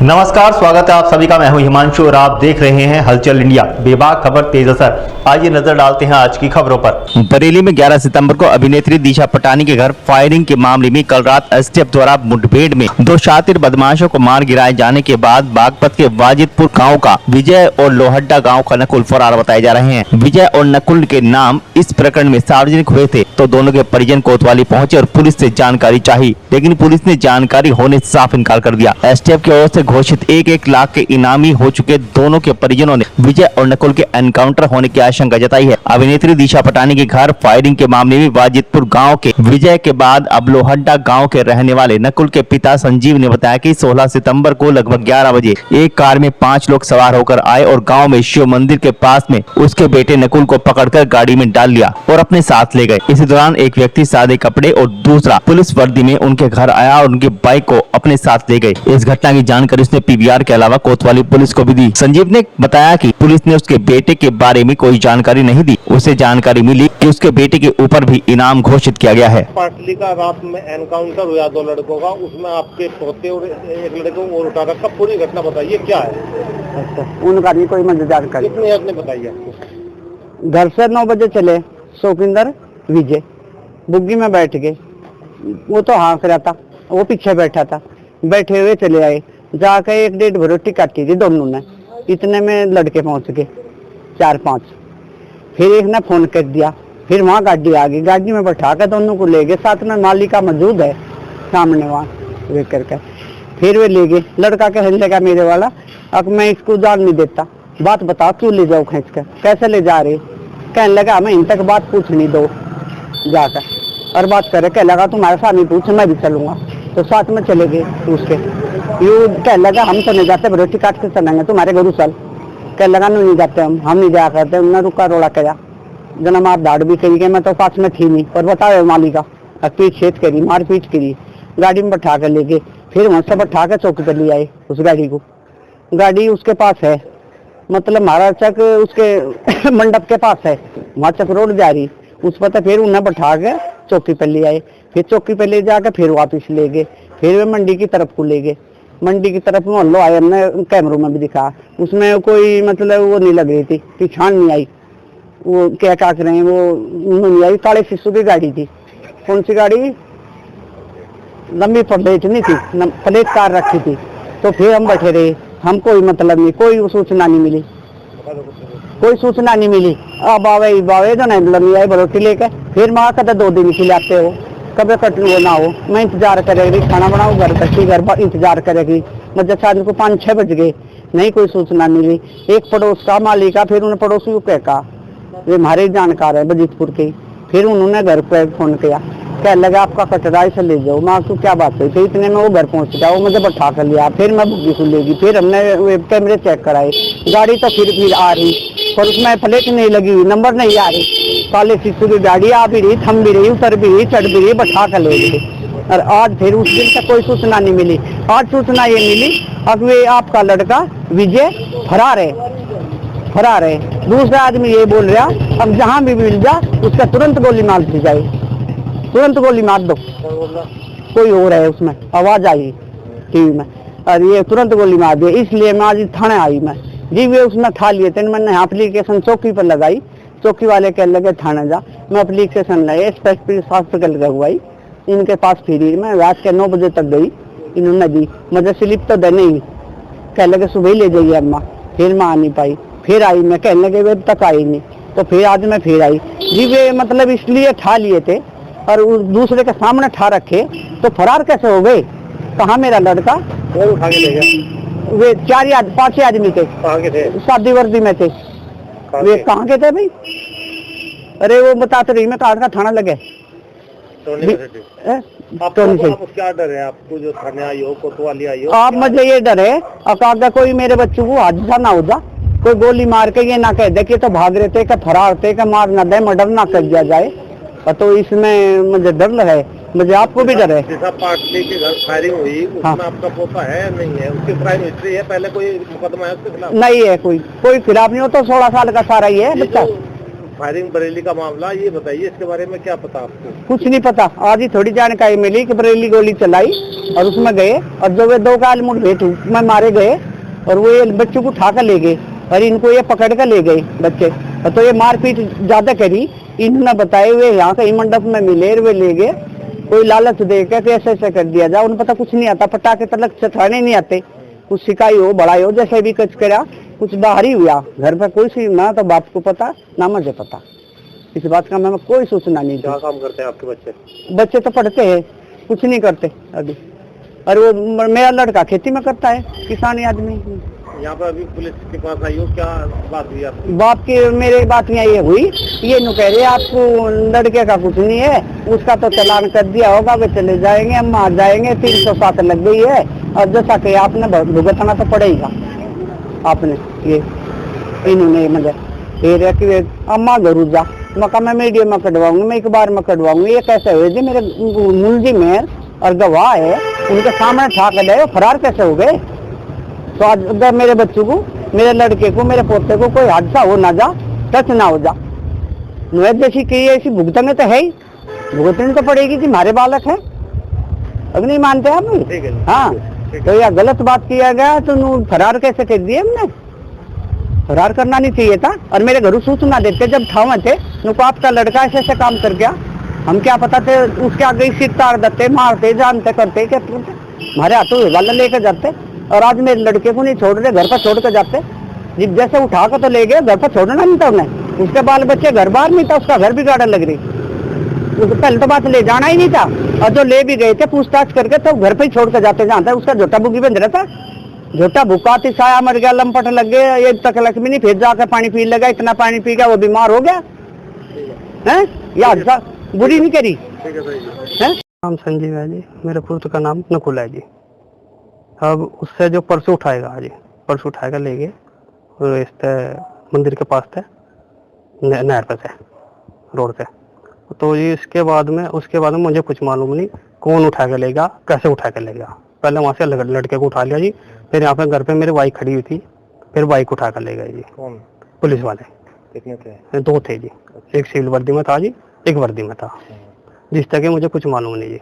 नमस्कार, स्वागत है आप सभी का। मैं हूं हिमांशु और आप देख रहे हैं हलचल इंडिया। बेबाक खबर तेज असर। आइए नजर डालते हैं आज की खबरों पर। बरेली में 11 सितंबर को अभिनेत्री दिशा पटानी के घर फायरिंग के मामले में कल रात एसटीएफ द्वारा मुठभेड़ में दो शातिर बदमाशों को मार गिराए जाने के बाद बागपत के वाजिदपुर गांव का विजय और लोहड्डा गांव का नकुल फरार बताए जा रहे हैं। विजय और नकुल के नाम इस प्रकरण में सार्वजनिक हुए थे तो दोनों के परिजन कोतवाली पहुंचे और पुलिस से जानकारी चाही, लेकिन पुलिस ने जानकारी होने से साफ इनकार कर दिया। एसटीएफ की ओर से घोषित 1-1 लाख के इनामी हो चुके दोनों के परिजनों ने विजय और नकुल के एनकाउंटर होने की आशंका जताई है। अभिनेत्री दिशा पटानी के घर फायरिंग के मामले में वाजिदपुर गांव के विजय के बाद अब लोहड्डा गांव के रहने वाले नकुल के पिता संजीव ने बताया कि 16 सितंबर को लगभग 11 बजे एक कार में 5 लोग सवार होकर आए और गांव में शिव मंदिर के पास में उसके बेटे नकुल को पकड़कर गाड़ी में डाल लिया और अपने साथ ले गए। इसी दौरान एक व्यक्ति सादे कपड़े और दूसरा पुलिस वर्दी में उनके घर आया और उनकी बाइक को अपने साथ ले गए। इस घटना की जानकारी उसने पीवीआर के अलावा कोतवाली पुलिस को भी दी। संजीव ने बताया कि पुलिस ने उसके बेटे के बारे में कोई जानकारी नहीं दी। उसे जानकारी मिली कि उसके बेटे के ऊपर भी इनाम घोषित किया गया है। पाटली का रात में एनकाउंटर हुआ 2 लड़कों का, उसमें आपके पोते और एक लड़के को और उठा रखा। पूरी घटना बताइए क्या है। अच्छा, उनका नहीं कोई मुझे जानकारी। कितनी आपने बताइए आपको? घर से 9 बजे चले शौकिंदर विजय बुग्गी में बैठ गए। वो तो हाँक रहा था, वो पीछे बैठा था। बैठे हुए चले आए, जाकर 1-1.5 रोटी काटी थी दोनों ने। इतने में लड़के पहुंच गए 4-5। फिर एक ने फोन कर दिया, फिर वहाँ गाड़ी आ गई। गाड़ी में बैठा कर दोनों को ले गए। साथ में मालिका मौजूद है सामने वहाँ वे करके। फिर वे ले गए। लड़का कहने लगा मेरे वाला, अब मैं इसको जान नहीं देता, बात बता क्यों ले जाओ खींच कर, कैसे ले जा रहे। कहने लगा हमें इन तक बात पूछनी दो जाकर, और बात करे। कह लगा तुम्हारे साथ नहीं पूछ, मैं भी चलूंगा। तो साथ में चले गए उसके। यू कह लगा हम तो नहीं जाते, रोटी काट के चलेंगे तुम्हारे गुरु चल। कह लगा नहीं जाते हम नहीं जा करते। उन्होंने रुका रोड़ा किया, जना मार दाड़ भी करी गई। मैं तो पास में थी नहीं, पर बताओ मालिका पीट छेद करी, मार पीट करी। गाड़ी में बैठा कर ले गए। फिर वहां से बैठा कर चौकी पर ले आए उस गाड़ी को। गाड़ी उसके पास है, मतलब महाराज चक उसके मंडप के पास है, वहाँ चक रोड जा रही उस पर। फिर उन्हें बैठा के चौकी पर ले आए। फिर चौकी पर ले जाकर फिर वापिस ले गए। फिर वे मंडी की तरफ को ले गए। मंडी की तरफ मोहल्लो आए, हमने कैमरों में भी दिखा। उसमें कोई मतलब वो नहीं लग रही थी, पहचान नहीं आई। वो क्या कर रहे हैं वो नहीं आई। काले शिशु की गाड़ी थी। कौन सी गाड़ी? लंबी प्लेट नहीं थी, प्लेट कार रखी थी। तो फिर हम बैठे रहे, हम कोई मतलब नहीं, कोई सूचना नहीं मिली, कोई सूचना नहीं मिली। अब बावे तो नहीं लंबी आई बरोटी लेकर। फिर माँ कहते 2 दिन खिलाते हो, कभी कटू ना हो। मैं इंतजार करेगी, खाना बनाऊ घर कच्ची घर पर इंतजार करेगी। मतलब शादी को 5-6 बज गए, नहीं कोई सूचना मिली। एक पड़ोस का मालिका, फिर उन्हें पड़ोसी को कहा वे हमारे जानकार है बजीतपुर के। फिर उन्होंने घर पर फोन किया, कह लगा आपका कचरा से ले जाओ। माँ को क्या बात हुई थी। इतने में वो घर पहुंच गया, वो मुझे बैठा कर लिया। फिर मैं बुग्गी को लेगी। फिर हमने वेब कैमरे चेक कराए। गाड़ी तो फिर आ रही, पर उसमें प्लेट नहीं लगी हुई, नंबर नहीं आ रही। काले शिशु की गाड़ी आ भी रही, थम भी रही, उतर भी रही, चढ़ भी रही, बैठा कर ले गई। और आज फिर उस दिन तक कोई सूचना नहीं मिली। आज सूचना ये मिली अब वे आपका लड़का विजय फरार है। दूसरा आदमी ये बोल रहा अब जहाँ भी मिल जा उसका तुरंत गोली मार दी जाए, तुरंत गोली मार दो। कोई और है उसमें, आवाज आई टीवी में, और ये तुरंत गोली मार दी। इसलिए मैं आज थाने आई मैं जी। वे उसमें था लिए थे, मैंने एप्लीकेशन चौकी पर लगाई। चौकी वाले कह लगे थाने जा। मैं एप्लीकेशन लाई, हॉस्पिटल लगवाई। इनके पास फिरी मैं रात के 9 बजे तक गई। इन्होंने दी, मुझे स्लिप तो देने ही। कह लगे सुबह ले जाइए अम्मा। फिर मैं आ नहीं पाई। फिर आई मैं, कहने लगे वे तक आई नहीं। तो फिर आज मैं फिर आई जी। वे मतलब इसलिए ठा लिए थे और उस दूसरे के सामने ठा रखे, तो फरार कैसे हो गए। कहाँ मेरा लड़का? वो उठा के ले गया। वे 5 आदमी थे, शादी वर्दी में थे। वे कहाँ के थे भाई? अरे वो बताते रही मैं कहा था थाना लगे। आपको क्या डर है? आपको जो थाने आई हो, कोतवाली आई हो, आप मुझे ये डर है अब कोई मेरे बच्चों को हादसा ना हो जा, कोई गोली मार के ये ना कह दे कि तो भाग रहे थे, फरार थे, मार ना दे, मर्डर ना कर दिया जाए। तो इसमें मुझे डर है। मुझे आपको भी डर है। जैसा पाटली के घर फायरिंग हुई उसमें हाँ। आपका पोता है नहीं है? उसकी क्राइम हिस्ट्री है, पहले कोई मुकदमा है उसके खिलाफ? नहीं है, कोई खिलाफ नहीं हो। तो 16 साल का सारा ही है बच्चा। फायरिंग बरेली का मामला, ये बताइए इसके बारे में क्या पता आपको? कुछ नहीं पता, आज ही थोड़ी जानकारी मिली कि बरेली गोली चलाई और उसमें गए, और जो वे 2 गाल मुठभेड़ में मारे गए और वो ये बच्चों को उठा कर ले गए और इनको ये पकड़ कर ले गए बच्चे। तो ये मारपीट ज्यादा करी, इन्होंने बताए हुए यहाँ कहीं मंडप में मिले, वे ले गए, कोई लालच दे के ऐसे ऐसे कर दिया जा, उन्हें पता कुछ नहीं आता, पटाखे तलक से थाने नहीं आते, कुछ सिकाई हो बड़ा हो जैसे भी कच करा, कुछ बाहर ही हुआ, घर पर कोई सी ना तो बाप को पता ना मुझे पता, इस बात का मैं कोई सूचना नहीं। क्या काम करते हैं आपके बच्चे? बच्चे तो पढ़ते हैं, कुछ नहीं करते अभी, और वो मेरा लड़का खेती में करता है, किसानी आदमी। यहाँ पर अभी पुलिस के पास आई हो, क्या बात हुई आपकी? बाप की मेरे बात में ये हुई, ये नु कह रहे आपको लड़के का कुछ नहीं है, उसका तो चालान कर दिया होगा, वे चले जाएंगे, हम आ जाएंगे, 307 लग गई है, और जैसा कि आपने भुगतना तो पड़ेगा आपने, ये इन्होंने मतलब ये रहा कि अम्मा घरू जा, मका मैं मीडिया में कटवाऊंगी, मैं एक बार में कटवाऊंगी, ये कैसे हुए जी? मेरे मुलजिम मेयर और गवाह है, उनके सामने ठाक गए, फरार कैसे हो गए? तो आज अगर मेरे बच्चों को, मेरे लड़के को, मेरे पोते को कोई हादसा हो ना जा, टच ना हो जा, नुएद जैसी की ऐसी भुगतने तो है ही, भुगतनी तो पड़ेगी कि हमारे बालक है, अब नहीं मानते आप? ठीक है। हाँ, तो यह गलत बात किया गया, तो फरार कैसे कर दिए हमने? फरार करना नहीं चाहिए था, और मेरे घर सूचना देते जब ठाव थे, नुको आपका लड़का ऐसे ऐसे काम कर गया, हम क्या पता थे, उसके आगे सिर तार देते, मारते, जानते, करते, क्या हमारे हाथों वाला लेकर जाते, और आज मेरे लड़के को नहीं छोड़ रहे, घर पर छोड़ कर जाते, जिस जैसे उठा कर तो ले गए, घर पर छोड़ना नहीं था उन्हें, उसके बाल बच्चे घर बार नहीं था, उसका घर भी गार्डन लग रही, उसको पहले तो बात ले जाना ही नहीं था, और जो ले भी गए थे पूछताछ करके तो घर पे ही छोड़ कर जाते, जहाँ था उसका झोटा बुगी बंद रहता, झोटा भूखा थी, साया मर गया, लंपट लग गया, ये तक लक्ष्मी नहीं, फिर जाकर पानी पी लगा, इतना पानी पी गया वो बीमार हो गया है, या बुरी नहीं करी है। नाम संजीव है जी, मेरे पुत्र का नाम नकुल है जी। अब उससे जो परसों उठाएगा जी, परसों उठाएगा ले गए और इस मंदिर के पास थे, नहर पे से रोड पे, तो जी उसके बाद में मुझे कुछ मालूम नहीं कौन उठा के लेगा, कैसे उठा के लेगा। पहले वहाँ से लड़के को उठा लिया जी, फिर यहाँ पे घर पे मेरी बाइक खड़ी हुई थी, फिर बाइक उठा कर ले गए जी। कौन? पुलिस वाले। कितने थे? 2 थे जी, एक सिविल वर्दी में था जी, एक वर्दी में था, जिस तक मुझे कुछ मालूम नहीं जी।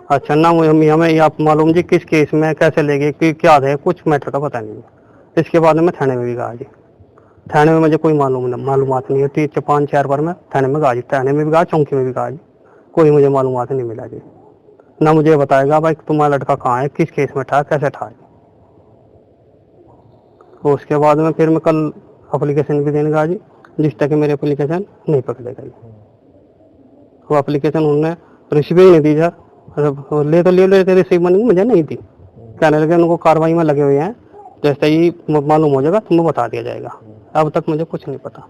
अच्छा ना हमें आप मालूम जी किस केस में कैसे ले गए, क्या है, कुछ मैटर का पता नहीं। इसके बाद में थाने में भी गया जी, थाने में मुझे कोई मालूमात नहीं है, 5-4 बार मैं थाने में गया जी, थाने में भी गया, चौकी में भी गया जी, कोई मुझे मालूमात नहीं मिला जी। ना मुझे बताएगा भाई तुम्हारा लड़का कहाँ है, किस केस में था, कैसे था। तो उसके बाद में फिर मैं कल एप्लीकेशन भी देने गया जी, जिस तक मेरे एप्लीकेशन नहीं पकड़ेगा जी। वो एप्लीकेशन उन्होंने रिसीव ही नहीं दी सर, ले तो ले रिसीव मुझे नहीं दी, कहने लगे उनको कार्रवाई में लगे हुए हैं, जैसे ही मालूम हो जाएगा तुम्हें बता दिया जाएगा। अब तक मुझे कुछ नहीं पता।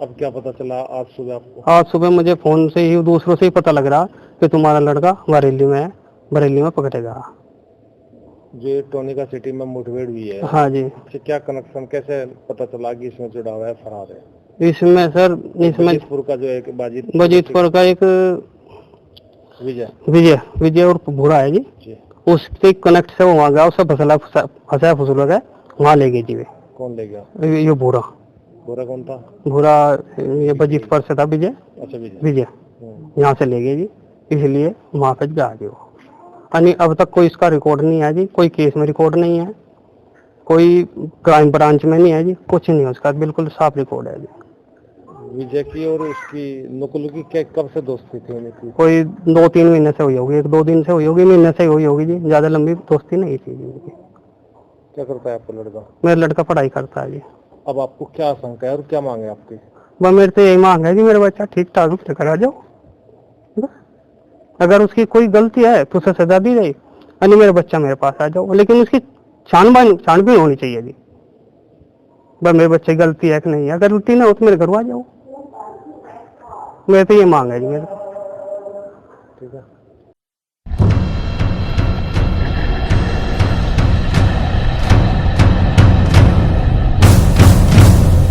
अब क्या पता चला आज सुबह आपको? आज सुबह मुझे फोन से ही दूसरों से ही पता लग रहा कि तुम्हारा लड़का बरेली में पकड़ेगा। जो टोनिका सिटी में मुठभेड़ हुई है, हाँ जी, क्या कनेक्शन, कैसे पता चला कि इसमें जुड़ा हुआ है, फरार है? इसमें सर बजीतपुर का जो एक बजीतपुर का एक विजय और भूरा है जी, उसके कनेक्ट से वहाँ गया, उससे फंसा फुसला गया, वहाँ ले गई जी। वे कौन ले गया? ये भूरा कौन था? भूरा ये बजीतपुर से था, विजय। अच्छा, विजय यहाँ से ले गए जी, इसलिए वहाँ पे गया जी वो। यानी अब तक कोई इसका रिकॉर्ड नहीं है जी, कोई केस में रिकॉर्ड नहीं है, कोई क्राइम ब्रांच में नहीं है जी, कुछ नहीं है उसका, बिल्कुल साफ रिकॉर्ड है जी। विजय की और उसकी नकुल की कब से दोस्ती थी उनकी? कोई 2-3 महीने से हुई होगी, 1-2 दिन से हुई होगी, महीने से हुई होगी जी, ज्यादा लंबी दोस्ती नहीं थी जी। क्या करता है आपका लड़का? मेरा लड़का पढ़ाई करता है जी। अब आपको क्या आशंका है और क्या मांगे आपकी? वह मेरे से यही मांग है कि मेरा बच्चा ठीक ठाक रूप से करा जाओ, अगर उसकी कोई गलती है तो उसे सजा दी जाए, यानी मेरा बच्चा मेरे पास आ जाओ, लेकिन उसकी छानबीन होनी चाहिए जी, वह मेरे बच्चे की गलती है कि नहीं है, अगर गलती ना हो तो मेरे घर आ जाओ, मेरे तो ये मांग है जी मेरे। ठीक है।